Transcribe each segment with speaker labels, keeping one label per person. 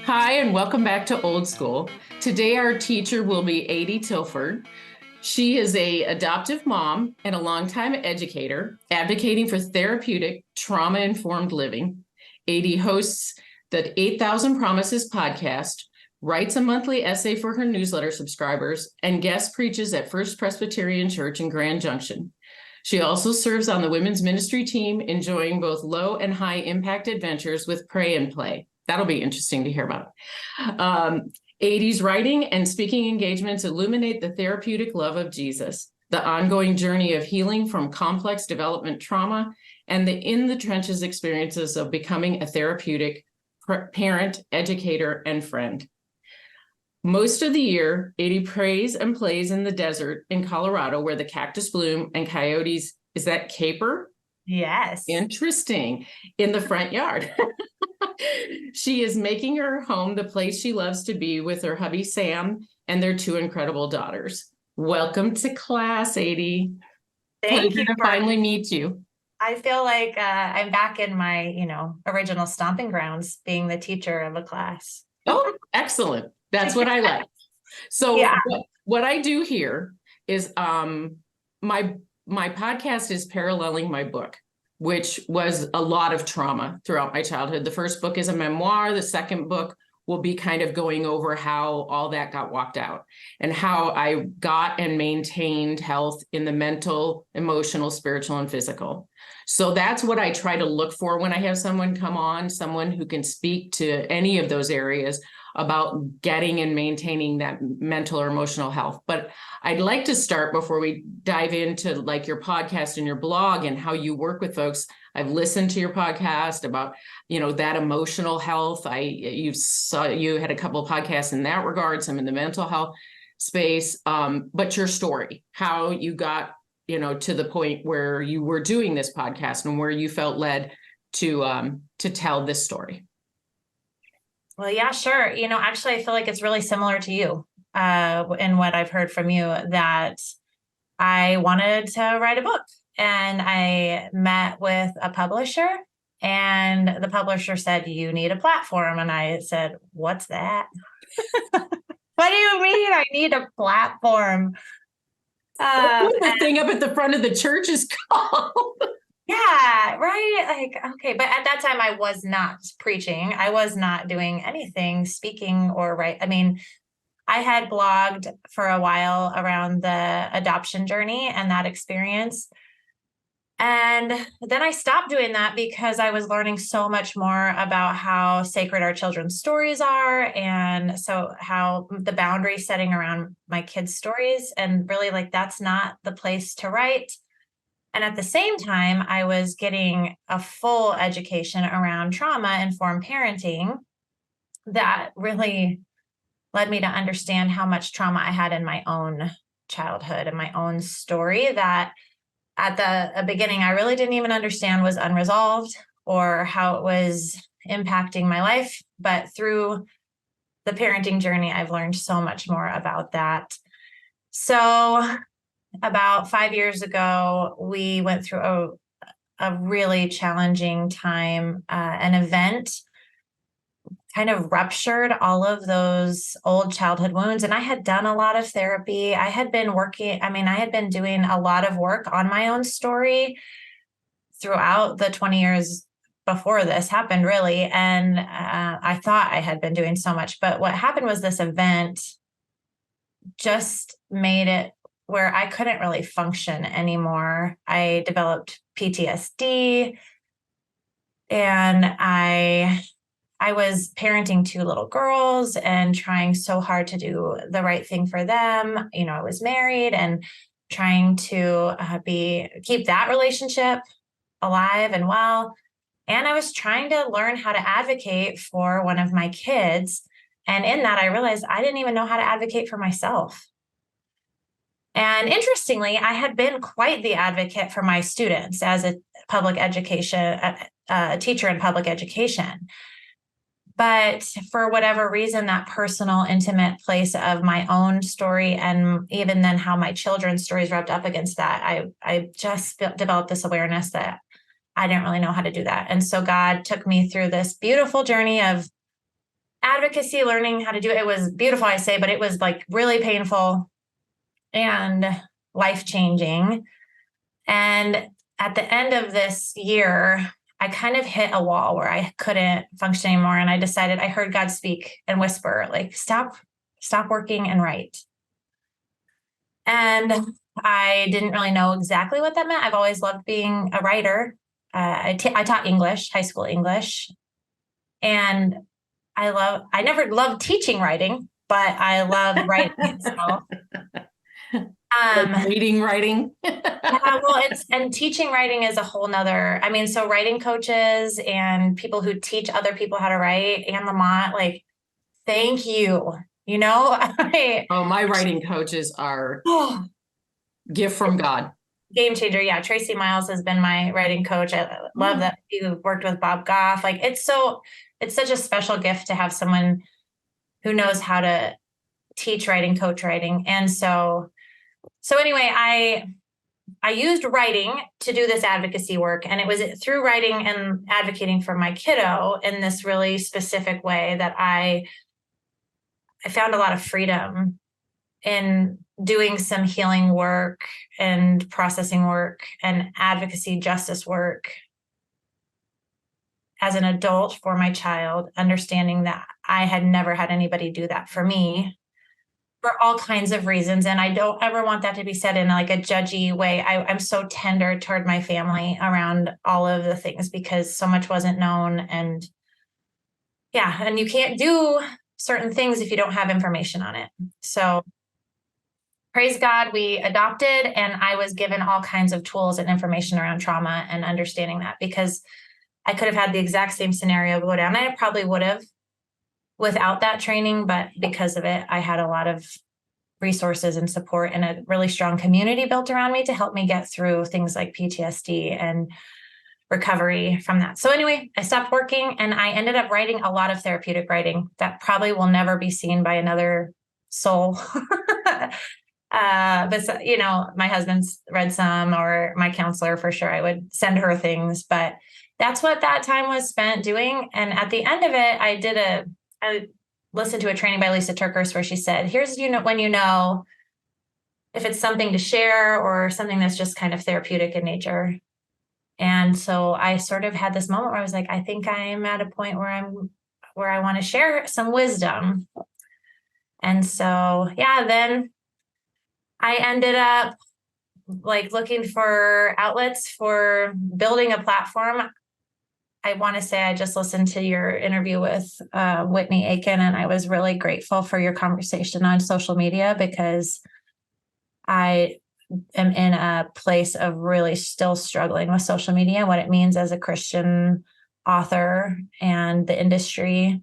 Speaker 1: Hi, and welcome back to Old School. Today, our teacher will be Tilford. She is a adoptive mom and a longtime educator advocating for therapeutic, trauma-informed living. Hosts the 8,000 Promises podcast, writes a monthly essay for her newsletter subscribers, and guest preaches at First Presbyterian Church in Grand Junction. She also serves on the women's ministry team, enjoying both low and high impact adventures with Pray and Play. That'll be interesting to hear about. 80s writing and speaking engagements illuminate the therapeutic love of Jesus, the ongoing journey of healing from complex development trauma, and the in-the-trenches experiences of becoming a therapeutic parent, educator, and friend. Most of the year, 80 prays and plays in the desert in Colorado where the cactus bloom and coyotes, is that caper?
Speaker 2: Yes.
Speaker 1: Interesting. In the front yard. She is making her home the place she loves to be with her hubby, Sam, and their two incredible daughters. Welcome to class, 80.
Speaker 2: Thank you.
Speaker 1: To finally meet you.
Speaker 2: I feel like I'm back in my, original stomping grounds, being the teacher of a class.
Speaker 1: Oh, excellent. That's what I like. So yeah. What I do here is my podcast is paralleling my book, which was a lot of trauma throughout my childhood. The first book is a memoir. The second book will be kind of going over how all that got walked out and how I got and maintained health in the mental, emotional, spiritual, and physical. So that's what I try to look for when I have someone come on, someone who can speak to any of those areas about getting and maintaining that mental or emotional health. But I'd like to start before we dive into like your podcast and your blog and how you work with folks. I've listened to your podcast about, that emotional health. You had a couple of podcasts in that regard, some in the mental health space, but your story, how you got, to the point where you were doing this podcast and where you felt led to tell this story.
Speaker 2: Well, yeah, sure. Actually, I feel like it's really similar to you in what I've heard from you, that I wanted to write a book, and I met with a publisher, and the publisher said, "You need a platform." And I said, "What's that?" What do you mean I need a platform?
Speaker 1: The thing up at the front of the church is called.
Speaker 2: Yeah, right. Like, okay. But at that time, I was not preaching. I was not doing anything, speaking or write. I mean, I had blogged for a while around the adoption journey and that experience. And then I stopped doing that because I was learning so much more about how sacred our children's stories are. And so how the boundary setting around my kids' stories, and really like, that's not the place to write. And at the same time, I was getting a full education around trauma-informed parenting that really led me to understand how much trauma I had in my own childhood and my own story that at the beginning, I really didn't even understand was unresolved or how it was impacting my life. But through the parenting journey, I've learned so much more about that. So about 5 years ago, we went through a really challenging time. An event kind of ruptured all of those old childhood wounds. And I had done a lot of therapy. I had been doing a lot of work on my own story throughout the 20 years before this happened, really. And I thought I had been doing so much. But what happened was this event just made it where I couldn't really function anymore. I developed PTSD, and I was parenting two little girls and trying so hard to do the right thing for them. I was married and trying to keep that relationship alive and well. And I was trying to learn how to advocate for one of my kids. And in that, I realized I didn't even know how to advocate for myself. And interestingly, I had been quite the advocate for my students as a teacher in public education. But for whatever reason, that personal, intimate place of my own story, and even then how my children's stories rubbed up against that, I just developed this awareness that I didn't really know how to do that. And so God took me through this beautiful journey of advocacy, learning how to do it. It was beautiful, I say, but it was like really painful and life-changing. And at the end of this year, I kind of hit a wall where I couldn't function anymore. And I decided, I heard God speak and whisper, like, stop working and write. And I didn't really know exactly what that meant. I've always loved being a writer. I taught English, high school English. And I never loved teaching writing, but I love writing itself.
Speaker 1: Like reading writing.
Speaker 2: Yeah, well, and teaching writing is a whole nother, I mean, so writing coaches and people who teach other people how to write, and Lamont, like, thank you. You know,
Speaker 1: Oh, my writing coaches are gift from God.
Speaker 2: Game changer. Yeah. Tracy Miles has been my writing coach. I love that you worked with Bob Goff. Like, it's such a special gift to have someone who knows how to teach writing, coach writing. And so anyway, I used writing to do this advocacy work, and it was through writing and advocating for my kiddo in this really specific way that I found a lot of freedom in doing some healing work and processing work and advocacy justice work as an adult for my child, understanding that I had never had anybody do that for me for all kinds of reasons. And I don't ever want that to be said in like a judgy way. I'm so tender toward my family around all of the things because so much wasn't known. And yeah, and you can't do certain things if you don't have information on it. So praise God, we adopted, and I was given all kinds of tools and information around trauma and understanding that, because I could have had the exact same scenario go down. I probably would have without that training, but because of it, I had a lot of resources and support and a really strong community built around me to help me get through things like PTSD and recovery from that. So anyway, I stopped working and I ended up writing a lot of therapeutic writing that probably will never be seen by another soul. But you know, my husband's read some, or my counselor for sure. I would send her things, but that's what that time was spent doing. And at the end of it, I listened to a training by Lisa Turkers where she said, here's, when you know if it's something to share or something that's just kind of therapeutic in nature. And so I sort of had this moment where I was like, I think I'm at a point where I want to share some wisdom. And so, yeah, then I ended up like looking for outlets for building a platform. I want to say I just listened to your interview with Whitney Aiken, and I was really grateful for your conversation on social media, because I am in a place of really still struggling with social media, what it means as a Christian author and the industry.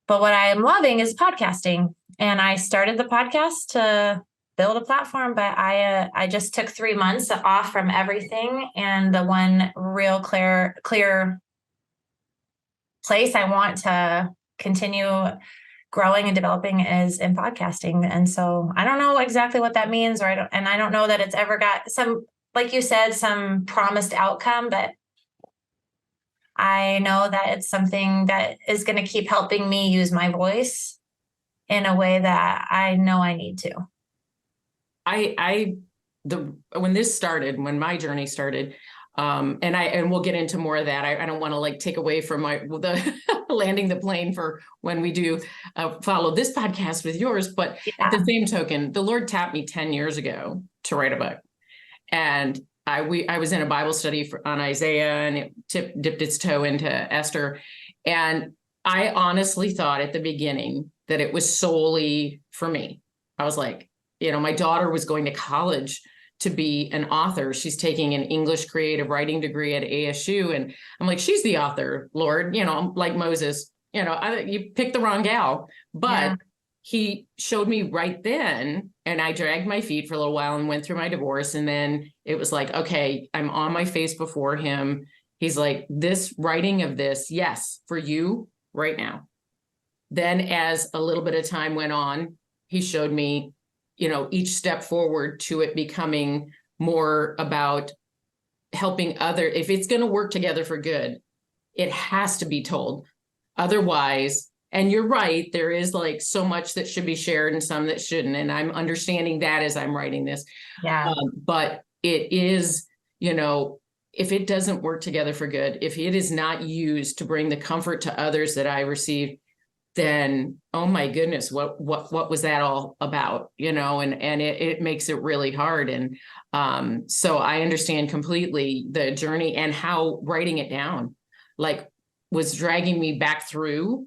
Speaker 2: But what I am loving is podcasting. And I started the podcast to build a platform, but I just took 3 months off from everything. And the one real clear place I want to continue growing and developing is in podcasting. And so I don't know exactly what that means, I don't know that it's ever got some, like you said, some promised outcome, but I know that it's something that is going to keep helping me use my voice in a way that I know I need to.
Speaker 1: When my journey started, and we'll get into more of that. I don't want to like take away from the landing the plane for when we do follow this podcast with yours. But at the same token, the Lord tapped me 10 years ago to write a book. And I was in a Bible study on Isaiah, and it dipped its toe into Esther. And I honestly thought at the beginning that it was solely for me. I was like, my daughter was going to college to be an author. She's taking an English creative writing degree at ASU. And I'm like, she's the author, Lord, I'm like Moses, you picked the wrong gal. But he showed me right then, and I dragged my feet for a little while and went through my divorce. And then it was like, okay, I'm on my face before him. He's like, this writing of this, yes, for you right now. Then as a little bit of time went on, he showed me, each step forward to it becoming more about helping if it's going to work together for good, it has to be told. Otherwise, And you're right, there is like so much that should be shared and some that shouldn't. And I'm understanding that as I'm writing this.
Speaker 2: Yeah.
Speaker 1: But it is, you know, if it doesn't work together for good, if it is not used to bring the comfort to others that I receive, then oh my goodness, what was that all about? You know, and it makes it really hard. And so I understand completely the journey and how writing it down like was dragging me back through.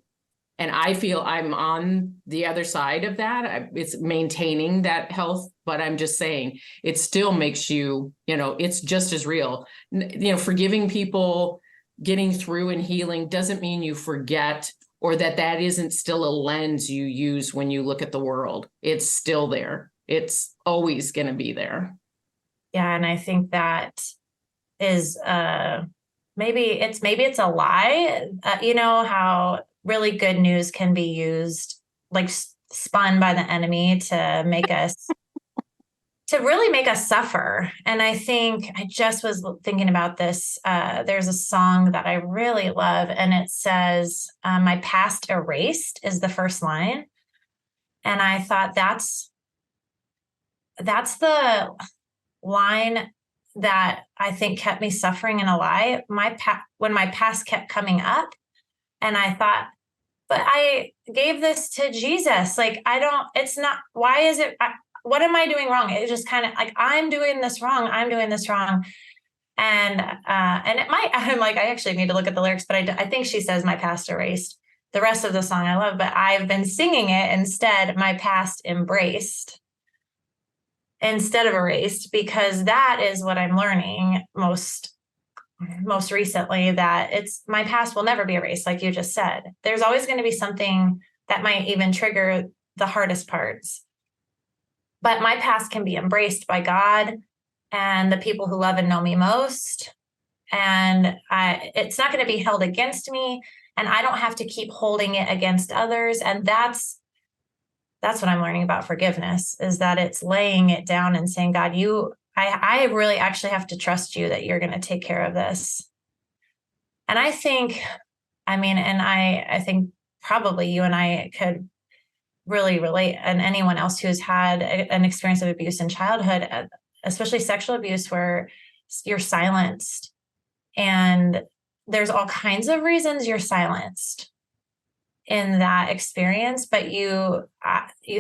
Speaker 1: And I feel I'm on the other side of that. It's maintaining that health, but I'm just saying it still makes you, you know, it's just as real. You know, forgiving people, getting through and healing doesn't mean you forget or that isn't still a lens you use when you look at the world. It's still there. It's always going to be there.
Speaker 2: Yeah. And I think that is, maybe it's a lie. You know, how really good news can be used, like spun by the enemy to make us, to really make us suffer. And I think I just was thinking about this. There's a song that I really love, and it says, my past erased is the first line. And I thought that's the line that I think kept me suffering in a lie. When my past kept coming up, and I thought, but I gave this to Jesus. Like, it's not, why is it, what am I doing wrong? It just kind of like, I'm doing this wrong. And it might, I'm like, I actually need to look at the lyrics, but I think she says my past erased. The rest of the song I love, but I've been singing it instead, my past embraced instead of erased, because that is what I'm learning most recently, that it's my past will never be erased. Like you just said, there's always going to be something that might even trigger the hardest parts, but my past can be embraced by God and the people who love and know me most. And it's not going to be held against me, and I don't have to keep holding it against others. And that's what I'm learning about forgiveness, is that it's laying it down and saying, God, I really actually have to trust you that you're going to take care of this. And I think, I think probably you and I could really relate, and anyone else who's had an experience of abuse in childhood, especially sexual abuse, where you're silenced, and there's all kinds of reasons you're silenced in that experience, but you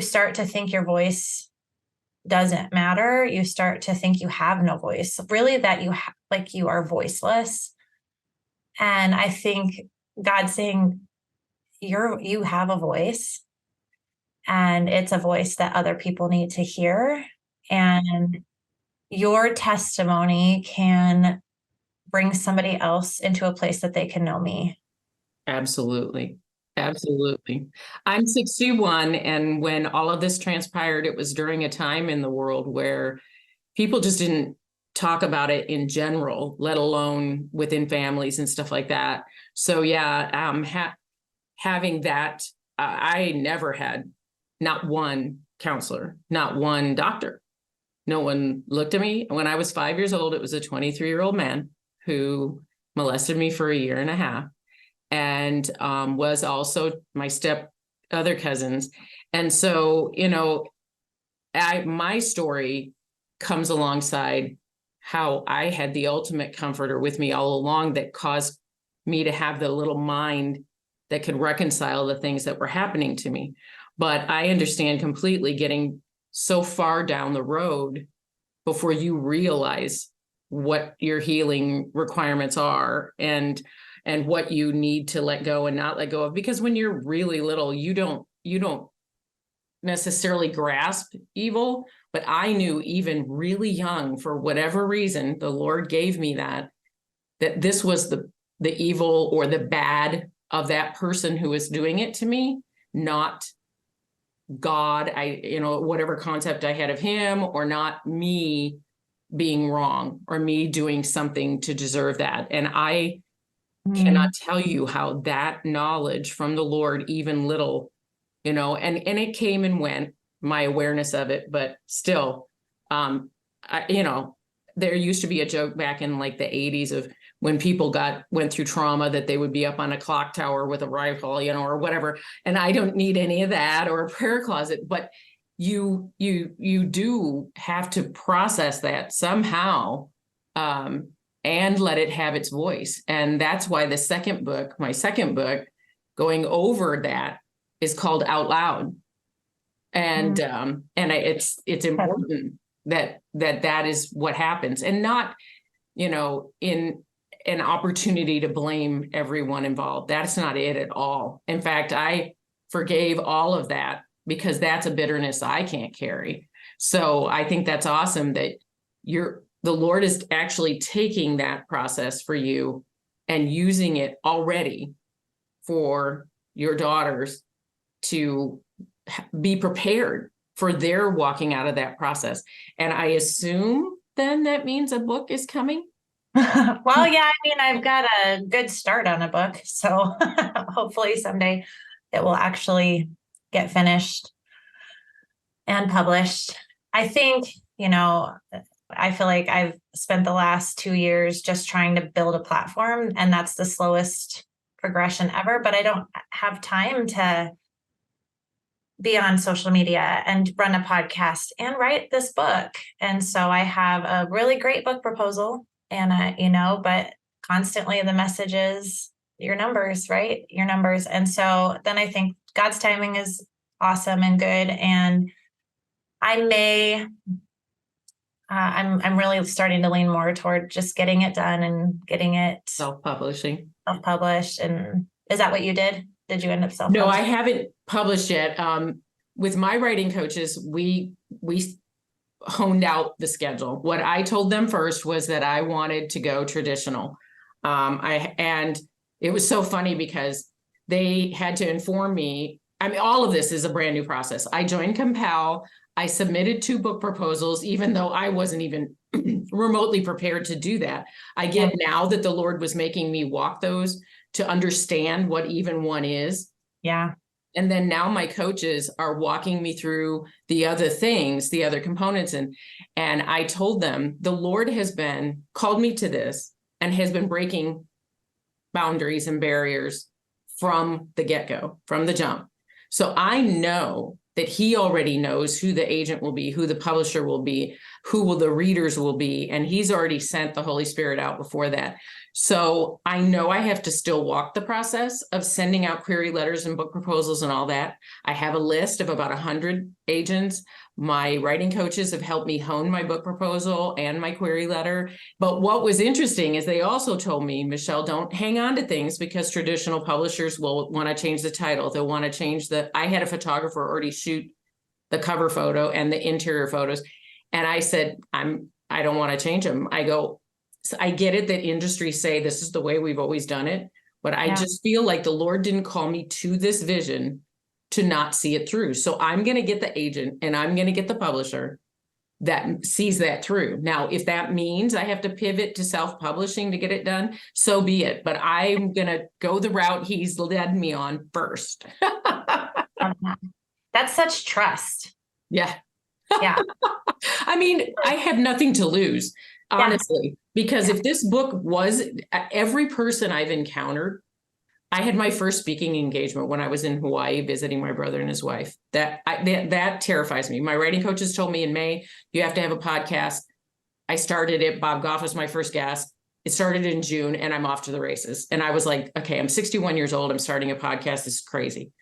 Speaker 2: start to think your voice doesn't matter. You start to think you have no voice, really, that you are voiceless. And I think God's saying you have a voice, and it's a voice that other people need to hear. And your testimony can bring somebody else into a place that they can know me.
Speaker 1: Absolutely. Absolutely. I'm 61, and when all of this transpired, it was during a time in the world where people just didn't talk about it in general, let alone within families and stuff like that. So yeah, having that, I never had not one counselor, not one doctor. No one looked at me. When I was 5 years old, it was a 23-year-old man who molested me for a year and a half. And was also my other cousins. And so, you know, my story comes alongside how I had the ultimate comforter with me all along that caused me to have the little mind that could reconcile the things that were happening to me. But I understand completely getting so far down the road before you realize what your healing requirements are and what you need to let go and not let go of. Because when you're really little, you don't necessarily grasp evil. But I knew even really young, for whatever reason, the Lord gave me that this was the evil or the bad of that person who was doing it to me, not God. Whatever concept I had of him, or not me being wrong or me doing something to deserve that. And I cannot tell you how that knowledge from the Lord, even little, and it came and went, my awareness of it, but still, there used to be a joke back in like the 80s of when people went through trauma, that they would be up on a clock tower with a rifle, or whatever. And I don't need any of that, or a prayer closet, but you do have to process that somehow, and let it have its voice. And that's why my second book, going over that, is called Out Loud. And it's important that is what happens, and not, in an opportunity to blame everyone involved. That's not it at all. In fact, I forgave all of that, because that's a bitterness I can't carry. So I think that's awesome that the Lord is actually taking that process for you and using it already for your daughters to be prepared for their walking out of that process. And I assume then that means a book is coming.
Speaker 2: Well, yeah, I mean, I've got a good start on a book, so hopefully someday it will actually get finished and published. I think, I feel like I've spent the last 2 years just trying to build a platform, and that's the slowest progression ever, but I don't have time to be on social media and run a podcast and write this book. And so I have a really great book proposal, and but constantly the message is your numbers, right? Your numbers. And so then I think God's timing is awesome and good. And I'm really starting to lean more toward just getting it done and getting it
Speaker 1: self-published.
Speaker 2: And is that what you did? Did you end up self-publishing?
Speaker 1: No, I haven't published yet. With my writing coaches, we honed out the schedule. What I told them first was that I wanted to go traditional. And it was so funny because they had to inform me. I mean, all of this is a brand new process. I joined Compel. I submitted 2 book proposals, even though I wasn't even remotely prepared to do that. I get now that the Lord was making me walk those to understand what even one is.
Speaker 2: Yeah.
Speaker 1: And then now my coaches are walking me through the other things, the other components. And I told them the Lord has called me to this and has been breaking boundaries and barriers from the get-go, from the jump. So I know that he already knows who the agent will be, who the publisher will be, the readers will be. And he's already sent the Holy Spirit out before that. So I know I have to still walk the process of sending out query letters and book proposals and all that. I have a list of about 100 agents. My writing coaches have helped me hone my book proposal and my query letter. But what was interesting is they also told me, Michele, don't hang on to things, because traditional publishers will want to change the title. They'll want to change I had a photographer already shoot the cover photo and the interior photos. And I said, I don't want to change them. So I get it that industries say this is the way we've always done it, but I just feel like the Lord didn't call me to this vision to not see it through. So I'm going to get the agent and I'm going to get the publisher that sees that through. Now, if that means I have to pivot to self-publishing to get it done, so be it. But I'm going to go the route he's led me on first.
Speaker 2: That's such trust.
Speaker 1: Yeah.
Speaker 2: Yeah.
Speaker 1: I mean, I have nothing to lose, honestly, because if this book was every person I've encountered, I had my first speaking engagement when I was in Hawaii visiting my brother and his wife. That terrifies me. My writing coaches told me in May, you have to have a podcast. I started it. Bob Goff was my first guest. It started in June and I'm off to the races. And I was like, okay, I'm 61 years old. I'm starting a podcast. This is crazy.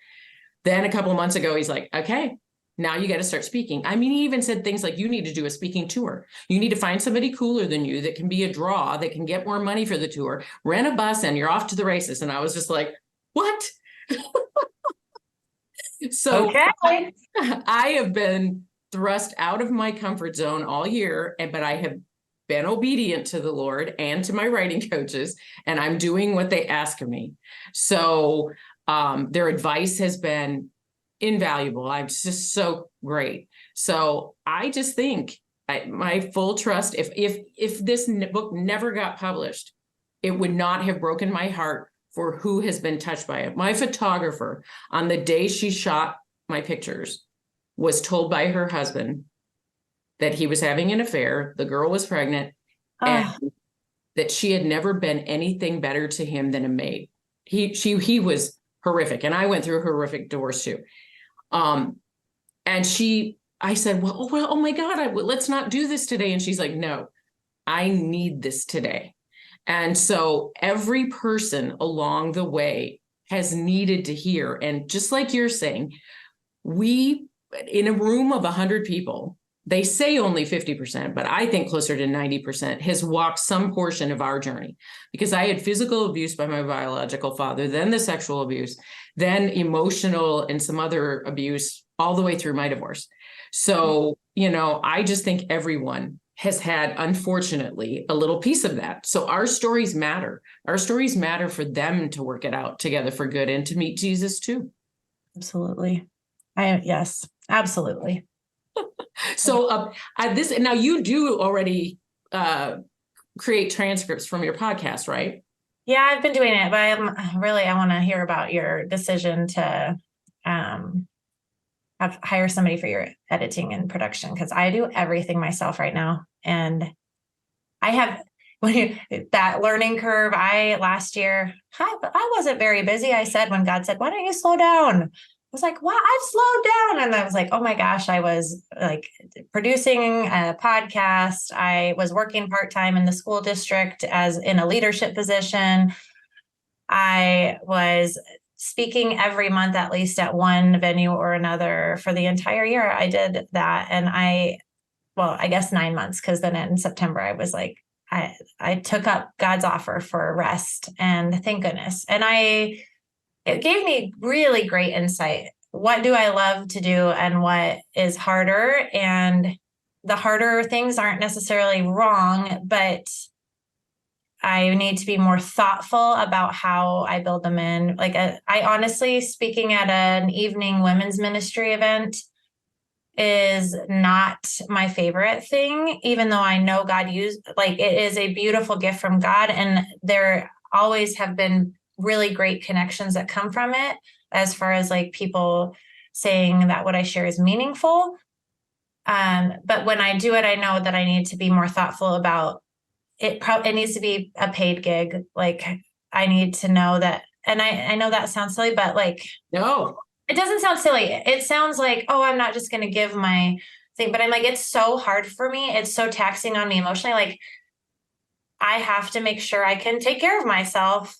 Speaker 1: Then a couple of months ago, he's like, okay, now you got to start speaking. I mean, he even said things like, you need to do a speaking tour. You need to find somebody cooler than you that can be a draw, that can get more money for the tour, rent a bus, and you're off to the races. And I was just like, what? So okay. I have been thrust out of my comfort zone all year, but I have been obedient to the Lord and to my writing coaches, and I'm doing what they ask of me. So their advice has been invaluable. I'm just so great. So I just think my full trust, if this book never got published, it would not have broken my heart for who has been touched by it. My photographer, on the day she shot my pictures, was told by her husband that he was having an affair. The girl was pregnant. And that she had never been anything better to him than a maid. He was horrific. And I went through a horrific divorce too. And I said, well, oh my God, let's not do this today. And she's like, no, I need this today. And so every person along the way has needed to hear. And just like you're saying, in a room of 100 people, they say only 50%, but I think closer to 90% has walked some portion of our journey, because I had physical abuse by my biological father, then the sexual abuse, then emotional and some other abuse all the way through my divorce. So, I just think everyone has had, unfortunately, a little piece of that. So our stories matter. Our stories matter for them to work it out together for good and to meet Jesus too.
Speaker 2: Absolutely. Yes, absolutely.
Speaker 1: So now you do already create transcripts from your podcast, right?
Speaker 2: Yeah, I've been doing it, but I want to hear about your decision to hire somebody for your editing and production, because I do everything myself right now. And I have that learning curve. Last year, I wasn't very busy. I said, when God said, why don't you slow down? I was like, well, I've slowed down. And I was like, oh my gosh, I was like producing a podcast. I was working part-time in the school district as in a leadership position. I was speaking every month, at least at one venue or another for the entire year. I did that. And I guess 9 months, because then in September, I was like, I took up God's offer for rest, and thank goodness. And it gave me really great insight. What do I love to do and what is harder? And the harder things aren't necessarily wrong, but I need to be more thoughtful about how I build them in. Like I honestly, speaking at an evening women's ministry event is not my favorite thing, even though I know God it is a beautiful gift from God. And there always have been really great connections that come from it, as far as like people saying that what I share is meaningful. But when I do it, I know that I need to be more thoughtful about it. It needs to be a paid gig. Like I need to know that. And I know that sounds silly, but
Speaker 1: no,
Speaker 2: it doesn't sound silly. It sounds like, oh, I'm not just going to give my thing, but I'm like, it's so hard for me. It's so taxing on me emotionally. Like I have to make sure I can take care of myself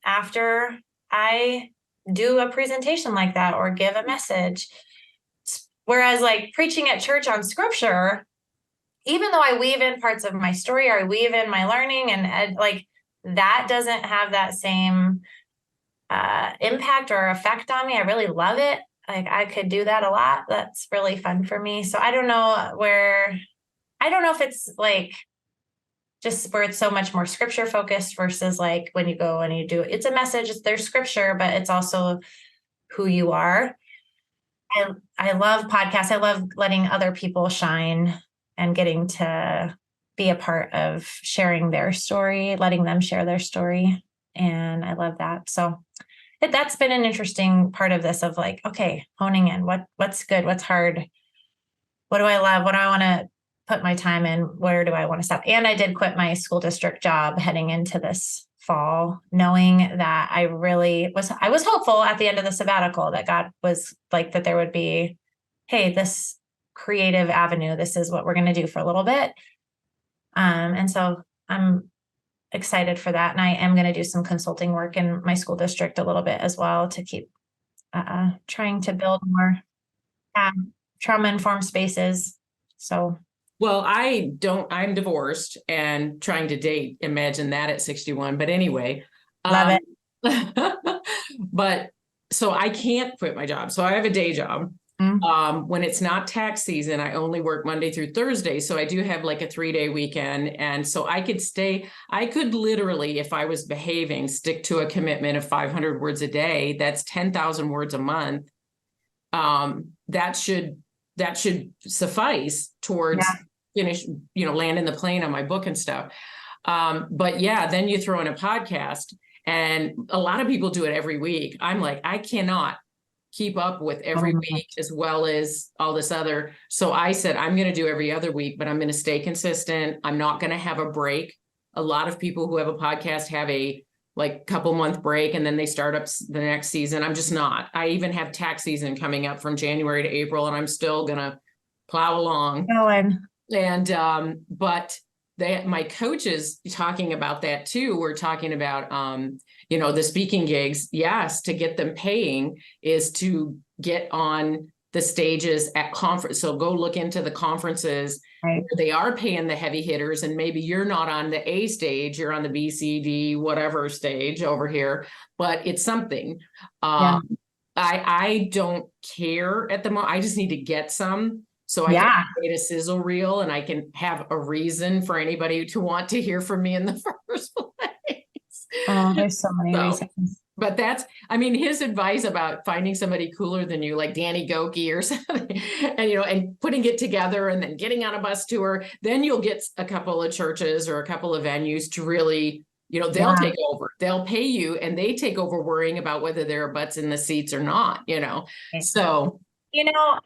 Speaker 2: after I do a presentation like that or give a message. Whereas like preaching at church on scripture, even though I weave in parts of my story or I weave in my learning and that doesn't have that same impact or effect on me. I really love it. Like I could do that a lot. That's really fun for me. So I don't know if it's like just where it's so much more scripture focused versus like when you go and you do it's a message, there's scripture, but it's also who you are. I love podcasts. I love letting other people shine and getting to be a part of sharing their story, letting them share their story. And I love that. So that's been an interesting part of this of like, okay, honing in what's good, what's hard. What do I love? What do I want to put my time in? Where do I want to stop? And I did quit my school district job heading into this fall, knowing that I was hopeful at the end of the sabbatical that God was like, that there would be, hey, this creative avenue, this is what we're going to do for a little bit. And so I'm excited for that. And I am going to do some consulting work in my school district a little bit as well to keep trying to build more trauma-informed spaces. So.
Speaker 1: Well, I'm divorced and trying to date. Imagine that at 61. But anyway.
Speaker 2: Love it.
Speaker 1: But so I can't quit my job. So I have a day job. Mm-hmm. When it's not tax season, I only work Monday through Thursday. So I do have like a 3-day weekend. And so I could literally, if I was behaving, stick to a commitment of 500 words a day. That's 10,000 words a month. That should suffice towards finish, landing the plane on my book and stuff. But yeah, then you throw in a podcast and a lot of people do it every week. I'm like, I cannot keep up with every week as well as all this other. So I said, I'm going to do every other week, but I'm going to stay consistent. I'm not going to have a break a lot of people who have a podcast have a like couple month break and then they start up the next season. I'm just not. I even have tax season coming up from January to April, and I'm still gonna plow along. And but my coaches talking about that too. We're talking about the speaking gigs. Yes, to get them paying is to get on the stages at conference. So go look into the conferences where they are paying the heavy hitters, and maybe you're not on the A stage, you're on the B, C, D, whatever stage over here, but it's something. I don't care at the moment. I just need to get some so I can create a sizzle reel, and I can have a reason for anybody to want to hear from me in the first place.
Speaker 2: Oh, there's so many reasons.
Speaker 1: But that's, his advice about finding somebody cooler than you, like Danny Goki or something, and putting it together and then getting on a bus tour, then you'll get a couple of churches or a couple of venues to really, they'll take over, they'll pay you, and they take over worrying about whether there are butts in the seats or not, so.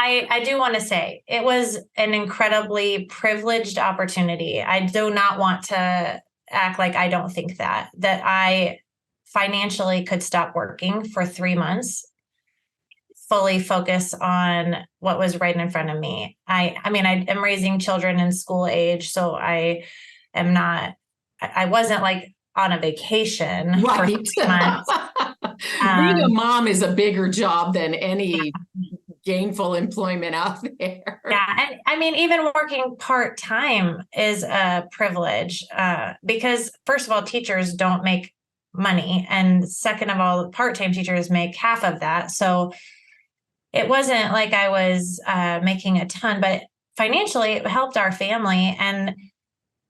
Speaker 2: I do want to say it was an incredibly privileged opportunity. I do not want to act like I don't think that I financially could stop working for 3 months, fully focus on what was right in front of me. I am raising children in school age, so I wasn't like on a vacation for 3 months.
Speaker 1: Being a mom is a bigger job than any gainful employment out there.
Speaker 2: Yeah. And even working part-time is a privilege because first of all, teachers don't make money. And second of all, part-time teachers make half of that. So it wasn't like I was making a ton, but financially it helped our family. And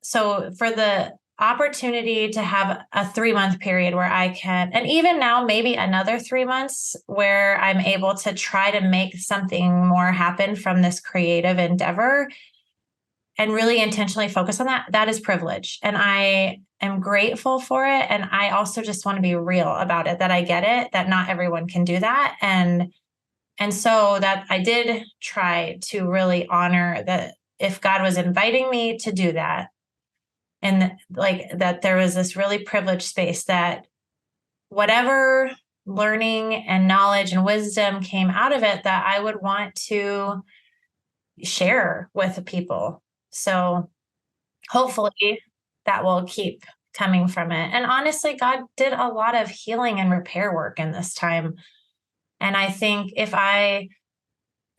Speaker 2: so for the opportunity to have a 3-month period where I can, and even now, maybe another 3 months where I'm able to try to make something more happen from this creative endeavor and really intentionally focus on that is privilege. And I am grateful for it. And I also just want to be real about it, that I get it, that not everyone can do that. And so that I did try to really honor that if God was inviting me to do that, and like that there was this really privileged space that whatever learning and knowledge and wisdom came out of it, that I would want to share with people. So hopefully that will keep coming from it. And honestly, God did a lot of healing and repair work in this time. And I think if I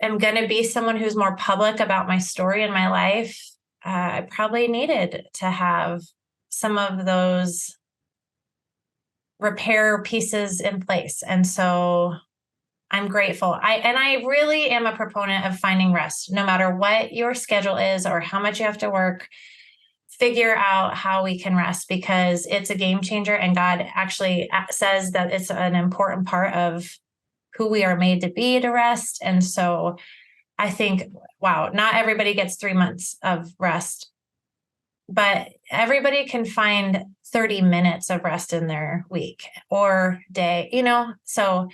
Speaker 2: am going to be someone who's more public about my story and my life, I probably needed to have some of those repair pieces in place. And so I'm grateful. I really am a proponent of finding rest, no matter what your schedule is or how much you have to work. Figure out how we can rest, because it's a game changer. And God actually says that it's an important part of who we are made to be, to rest. And so I think, wow, not everybody gets 3 months of rest, but everybody can find 30 minutes of rest in their week or day, So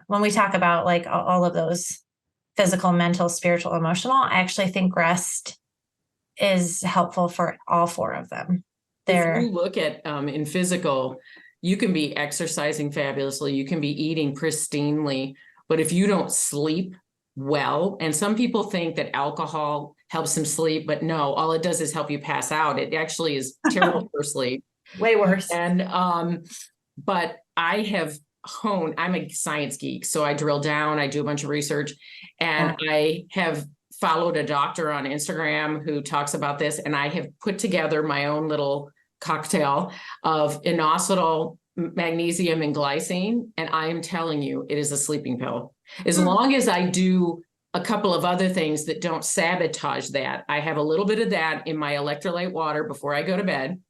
Speaker 2: when we talk about like all of those physical, mental, spiritual, emotional, I actually think rest is helpful for all 4 of them.
Speaker 1: If you look at in physical, you can be exercising fabulously, you can be eating pristinely, but if you don't sleep well, and some people think that alcohol helps them sleep, but no, all it does is help you pass out. It actually is terrible for sleep.
Speaker 2: Way worse.
Speaker 1: And but I have honed, I'm a science geek, so I drill down, I do a bunch of research, and I have followed a doctor on Instagram who talks about this, and I have put together my own little cocktail of inositol, magnesium, and glycine, and I am telling you, it is a sleeping pill. As long as I do a couple of other things that don't sabotage that. I have a little bit of that in my electrolyte water before I go to bed,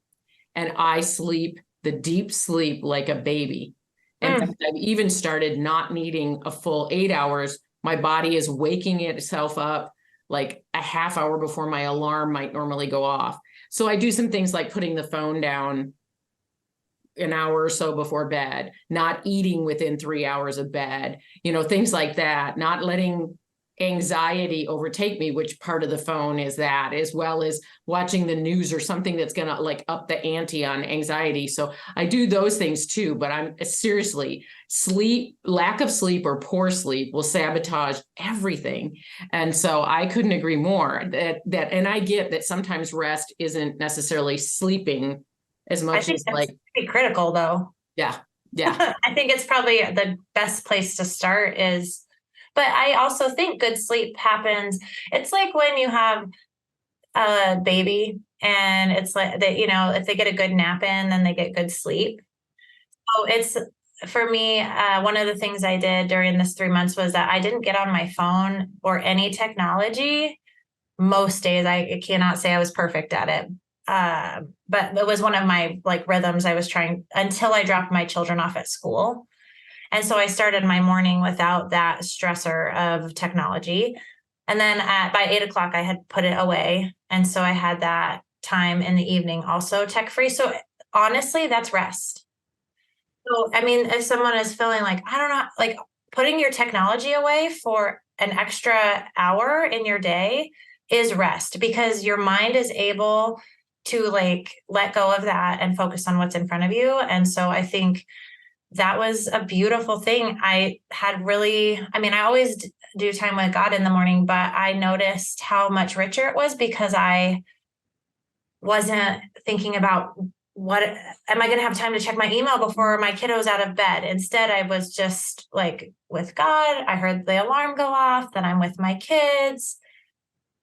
Speaker 1: and I sleep the deep sleep like a baby. And I've even started not needing a full 8 hours. My body is waking itself up like a half hour before my alarm might normally go off. So I do some things like putting the phone down an hour or so before bed, not eating within 3 hours of bed, things like that, not letting anxiety overtake me, which part of the phone is that, as well as watching the news or something that's going to like up the ante on anxiety. So I do those things too, but I'm seriously, lack of sleep or poor sleep will sabotage everything. And so I couldn't agree more that, and I get that sometimes rest isn't necessarily sleeping as much as like
Speaker 2: pretty critical though.
Speaker 1: Yeah. Yeah.
Speaker 2: I think it's probably the best place to start is, but I also think good sleep happens. It's like when you have a baby and it's like that, you know, if they get a good nap in, then they get good sleep. So it's, for me, one of the things I did during this 3 months was that I didn't get on my phone or any technology. Most days, I cannot say I was perfect at it. But it was one of my like rhythms I was trying until I dropped my children off at school. And so I started my morning without that stressor of technology. And then by 8 o'clock, I had put it away. And so I had that time in the evening also tech free. So honestly, that's rest. So, I mean, if someone is feeling like, I don't know, like putting your technology away for an extra hour in your day is rest, because your mind is able to like let go of that and focus on what's in front of you. And so I think that was a beautiful thing. I had really, I mean, I always do time with God in the morning, but I noticed how much richer it was because I wasn't thinking about what am I going to have time to check my email before my kiddo's out of bed. Instead, I was just like with God. I heard the alarm go off, then I'm with my kids,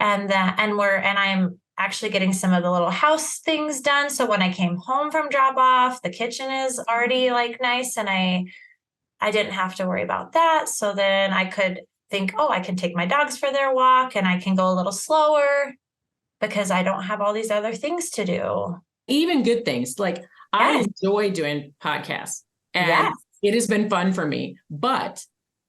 Speaker 2: and I'm actually getting some of the little house things done. So when I came home from drop off, the kitchen is already like nice, and I didn't have to worry about that. So then I could think, oh, I can take my dogs for their walk and I can go a little slower because I don't have all these other things to do.
Speaker 1: Even good things. Like I enjoy doing podcasts and it has been fun for me, but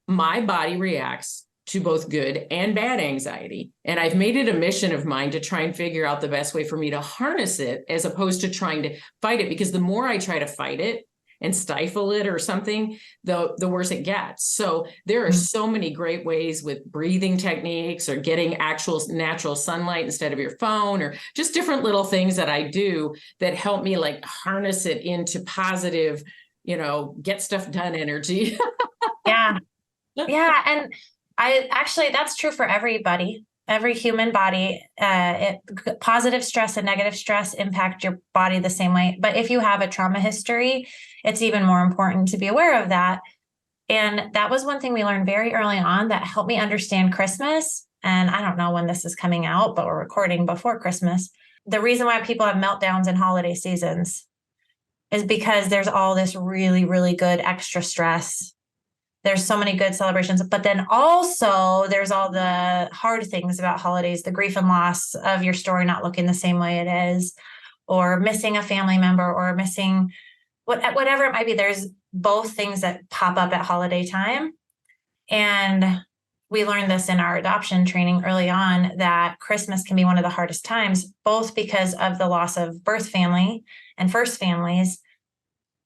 Speaker 1: my body reacts to both good and bad anxiety. And I've made it a mission of mine to try and figure out the best way for me to harness it as opposed to trying to fight it. Because the more I try to fight it and stifle it or something, the worse it gets. So there are so many great ways with breathing techniques or getting actual natural sunlight instead of your phone, or just different little things that I do that help me like harness it into positive, you know, get stuff done energy.
Speaker 2: Yeah. Yeah. And that's true for everybody. Every human body, positive stress and negative stress impact your body the same way. But if you have a trauma history, it's even more important to be aware of that. And that was one thing we learned very early on that helped me understand Christmas. And I don't know when this is coming out, but we're recording before Christmas. The reason why people have meltdowns in holiday seasons is because there's all this really, really good extra stress. There's so many good celebrations, but then also there's all the hard things about holidays, the grief and loss of your story not looking the same way it is, or missing a family member, or missing whatever it might be. There's both things that pop up at holiday time. And we learned this in our adoption training early on, that Christmas can be one of the hardest times, both because of the loss of birth family and first families,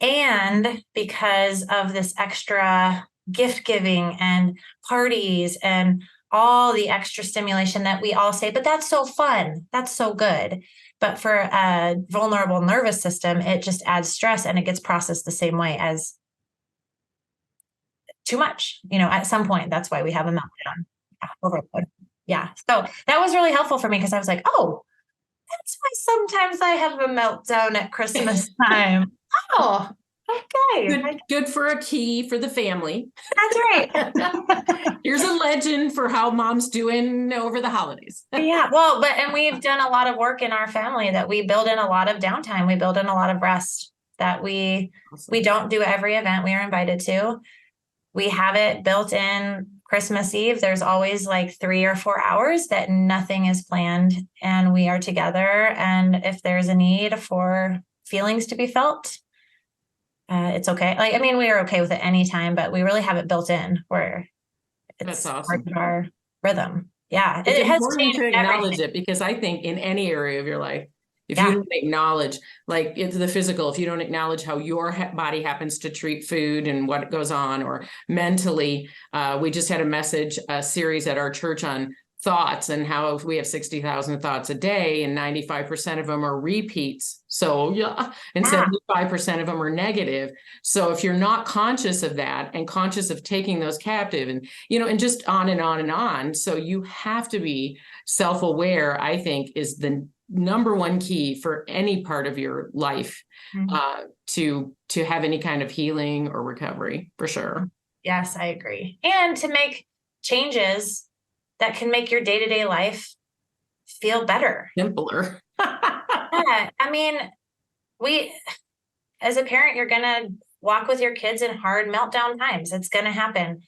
Speaker 2: and because of this extra gift giving and parties and all the extra stimulation that we all say, but that's so fun. That's so good. But for a vulnerable nervous system, it just adds stress and it gets processed the same way as too much, you know, at some point. That's why we have a meltdown. Overload. Yeah. So that was really helpful for me because I was like, oh, that's why sometimes I have a meltdown at Christmas time. Oh, okay.
Speaker 1: Good for a key for the family.
Speaker 2: That's right.
Speaker 1: Here's a legend for how mom's doing over the holidays.
Speaker 2: Yeah. Well, and we've done a lot of work in our family that we build in a lot of downtime. We build in a lot of rest that we don't do every event we are invited to. We have it built in. Christmas Eve, there's always like 3 or 4 hours that nothing is planned and we are together. And if there's a need for feelings to be felt, it's okay. Like, I mean, we are okay with it anytime, but we really have it built in where it's part of our rhythm. Yeah.
Speaker 1: It's important to acknowledge it, because I think in any area of your life, If you don't acknowledge, like it's the physical, if you don't acknowledge how your body happens to treat food and what goes on, or mentally, we just had a series at our church on thoughts and how if we have 60,000 thoughts a day and 95% of them are repeats. So and 75% of them are negative. So if you're not conscious of that and conscious of taking those captive and, and just on and on and on. So you have to be self-aware, I think, is the number one key for any part of your life, to have any kind of healing or recovery, for sure.
Speaker 2: Yes, I agree. And to make changes that can make your day-to-day life feel better.
Speaker 1: Simpler.
Speaker 2: Yeah. I mean, as a parent, you're going to walk with your kids in hard meltdown times. It's going to happen.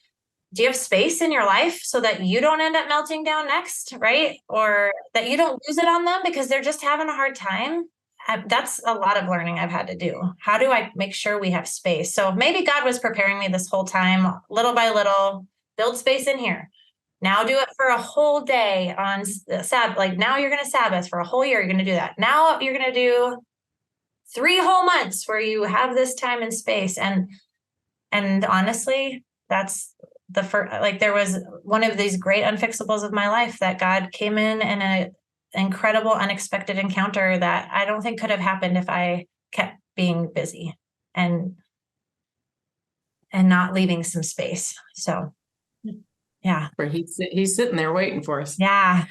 Speaker 2: Do you have space in your life so that you don't end up melting down next, right? Or that you don't lose it on them because they're just having a hard time? That's a lot of learning I've had to do. How do I make sure we have space? So maybe God was preparing me this whole time, little by little, build space in here. Now do it for a whole day on Sabbath. Like now you're going to Sabbath for a whole year. You're going to do that. Now you're going to do 3 whole months where you have this time and space. And honestly, that's the first, like there was one of these great unfixables of my life that God came in an incredible, unexpected encounter that I don't think could have happened if I kept being busy and not leaving some space. So yeah.
Speaker 1: He's sitting there waiting for us.
Speaker 2: Yeah.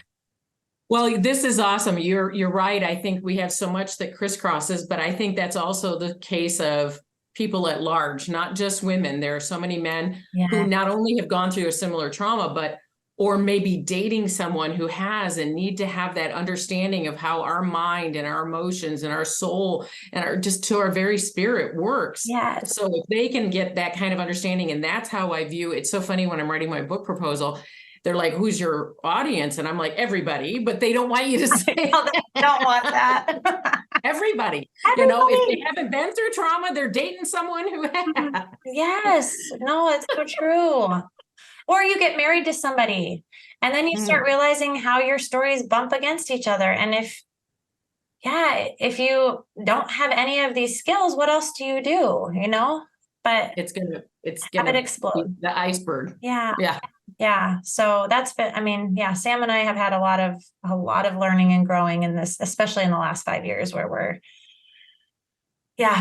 Speaker 1: Well, this is awesome. You're right. I think we have so much that crisscrosses, but I think that's also the case of people at large, not just women. There are so many men who not only have gone through a similar trauma, or maybe dating someone who has and need to have that understanding of how our mind and our emotions and our soul and our very spirit works.
Speaker 2: Yes.
Speaker 1: So if they can get that kind of understanding, and that's how I view it's so funny when I'm writing my book proposal, they're like, who's your audience? And I'm like, everybody, but they don't want you to say
Speaker 2: they don't want that.
Speaker 1: Everybody. If they haven't been through trauma, they're dating someone who has.
Speaker 2: Yes. No, it's so true. Or you get married to somebody and then you start realizing how your stories bump against each other. And if you don't have any of these skills, what else do you do? But
Speaker 1: it's gonna
Speaker 2: explode.
Speaker 1: The iceberg.
Speaker 2: Yeah. Yeah. Yeah. So that's been, Sam and I have had a lot of learning and growing in this, especially in the last 5 years where we're,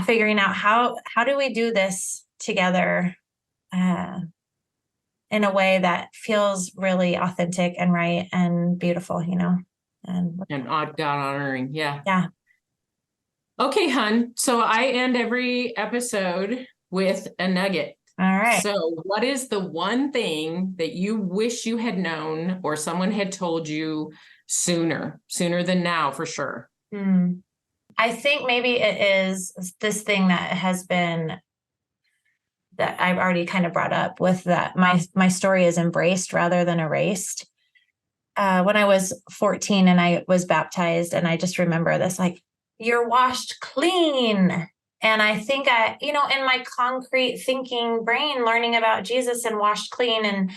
Speaker 2: figuring out how do we do this together, in a way that feels really authentic and right and beautiful, and
Speaker 1: God honoring. Yeah.
Speaker 2: Yeah.
Speaker 1: Okay, hun. So I end every episode with a nugget.
Speaker 2: All right.
Speaker 1: So what is the one thing that you wish you had known or someone had told you sooner than now, for sure?
Speaker 2: I think maybe it is this thing that has been that I've already kind of brought up with that my story is embraced rather than erased. When I was 14 and I was baptized, and I just remember this, like, you're washed clean. And I think in my concrete thinking brain, learning about Jesus and washed clean, and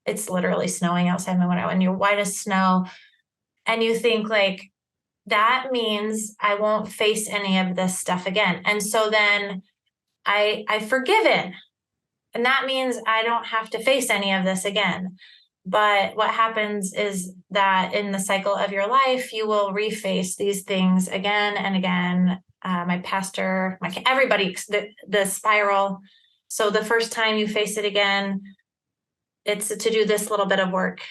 Speaker 2: it's literally snowing outside my window and you're white as snow. And you think like, that means I won't face any of this stuff again. And so then I've forgiven. And that means I don't have to face any of this again. But what happens is that in the cycle of your life, you will reface these things again and again. My pastor, everybody, the spiral. So the first time you face it again, it's to do this little bit of work.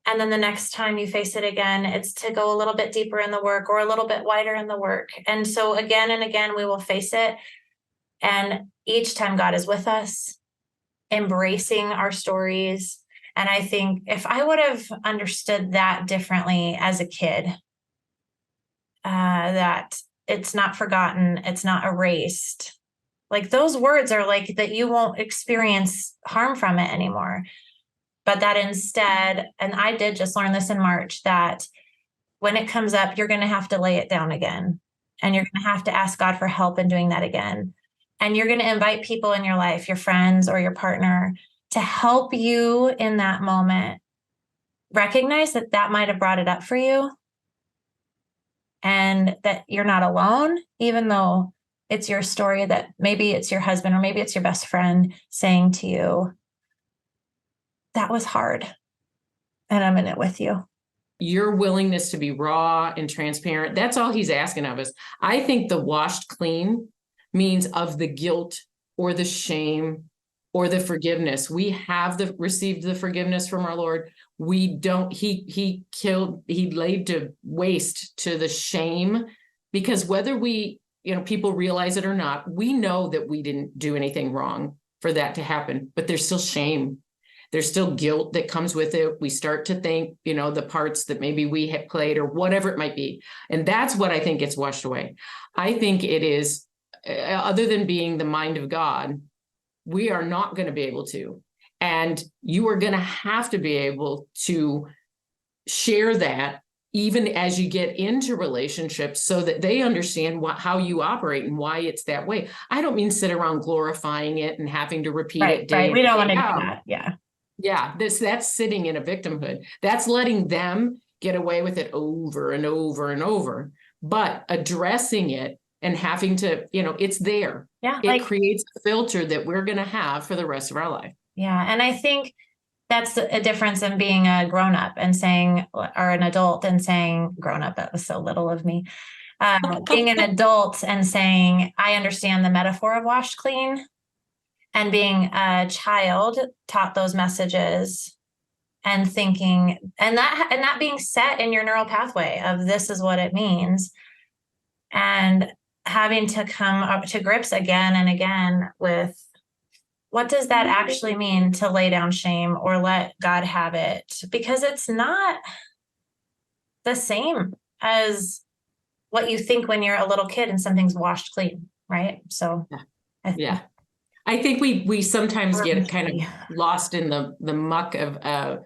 Speaker 2: And then the next time you face it again, it's to go a little bit deeper in the work or a little bit wider in the work. And so again and again, we will face it. And each time God is with us, embracing our stories. And I think if I would have understood that differently as a kid, that it's not forgotten, it's not erased. Like those words are like that you won't experience harm from it anymore. But that instead, and I did just learn this in March, that when it comes up, you're going to have to lay it down again. And you're going to have to ask God for help in doing that again. And you're going to invite people in your life, your friends or your partner, to help you in that moment recognize that might have brought it up for you. and that you're not alone, even though it's your story, that maybe it's your husband or maybe it's your best friend saying to you, that was hard and I'm in it with you.
Speaker 1: Your willingness to be raw and transparent, that's all he's asking of us. I think the washed clean means of the guilt or the shame or the forgiveness. We have received the forgiveness from our Lord. We don't, he laid to waste to the shame, because whether people realize it or not, we know that we didn't do anything wrong for that to happen, but there's still shame. There's still guilt that comes with it. We start to think, the parts that maybe we had played or whatever it might be. And that's what I think gets washed away. I think it is, other than being the mind of God, we are not going to be able to. And you are going to have to be able to share that even as you get into relationships, so that they understand how you operate and why it's that way. I don't mean sit around glorifying it and having to repeat it.
Speaker 2: Right. We don't want to do that. Yeah.
Speaker 1: Yeah, that's sitting in a victimhood. That's letting them get away with it over and over and over. But addressing it and having to, it's there.
Speaker 2: Yeah,
Speaker 1: it creates a filter that we're going to have for the rest of our life.
Speaker 2: Yeah, and I think that's a difference in being a grown-up and saying, or an adult and saying, grown-up, that was so little of me. Being an adult and saying, I understand the metaphor of washed clean. And being a child taught those messages and thinking, and that being set in your neural pathway of this is what it means, and having to come up to grips again and again with what does that actually mean to lay down shame or let God have it, because it's not the same as what you think when you're a little kid and something's washed clean, right? So
Speaker 1: yeah. I think we sometimes get kind of lost in the muck of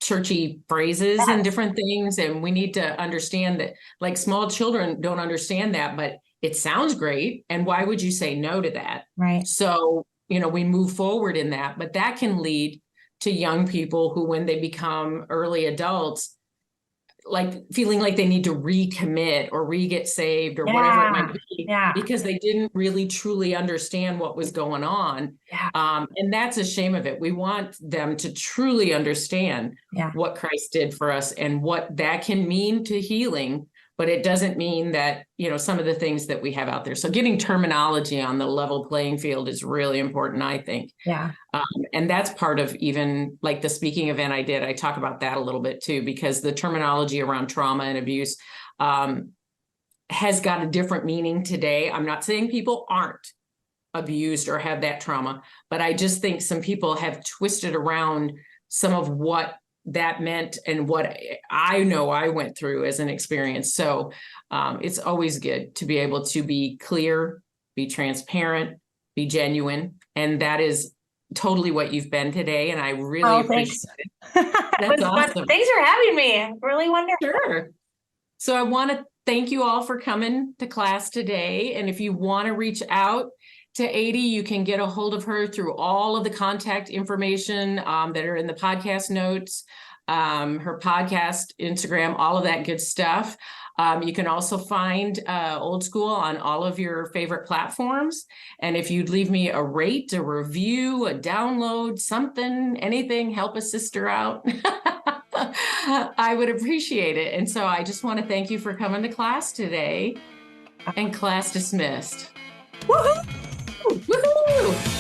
Speaker 1: churchy phrases and different things. And we need to understand that, like, small children don't understand that, but it sounds great. And why would you say no to that?
Speaker 2: Right.
Speaker 1: So, we move forward in that, but that can lead to young people who, when they become early adults, like feeling like they need to recommit or re-get saved or whatever it might be, because they didn't really truly understand what was going on. And that's a shame of it. We want them to truly understand what Christ did for us and what that can mean to healing, but it doesn't mean that, some of the things that we have out there. So getting terminology on the level playing field is really important, I think. And that's part of even like the speaking event I did. I talk about that a little bit too, because the terminology around trauma and abuse has got a different meaning today. I'm not saying people aren't abused or have that trauma, but I just think some people have twisted around some of what that meant and what I know I went through as an experience. So it's always good to be able to be clear, be transparent, be genuine. And that is totally what you've been today. And I really appreciate it. That's awesome.
Speaker 2: Thanks for having me. Really wonderful.
Speaker 1: Sure. So I want to thank you all for coming to class today. And if you want to reach out to Adi, you can get a hold of her through all of the contact information that are in the podcast notes, her podcast, Instagram, all of that good stuff. You can also find Old School on all of your favorite platforms. And if you'd leave me a rate, a review, a download, something, anything, help a sister out, I would appreciate it. And so I just want to thank you for coming to class today, and class dismissed.
Speaker 2: Woohoo!
Speaker 1: Woohoo!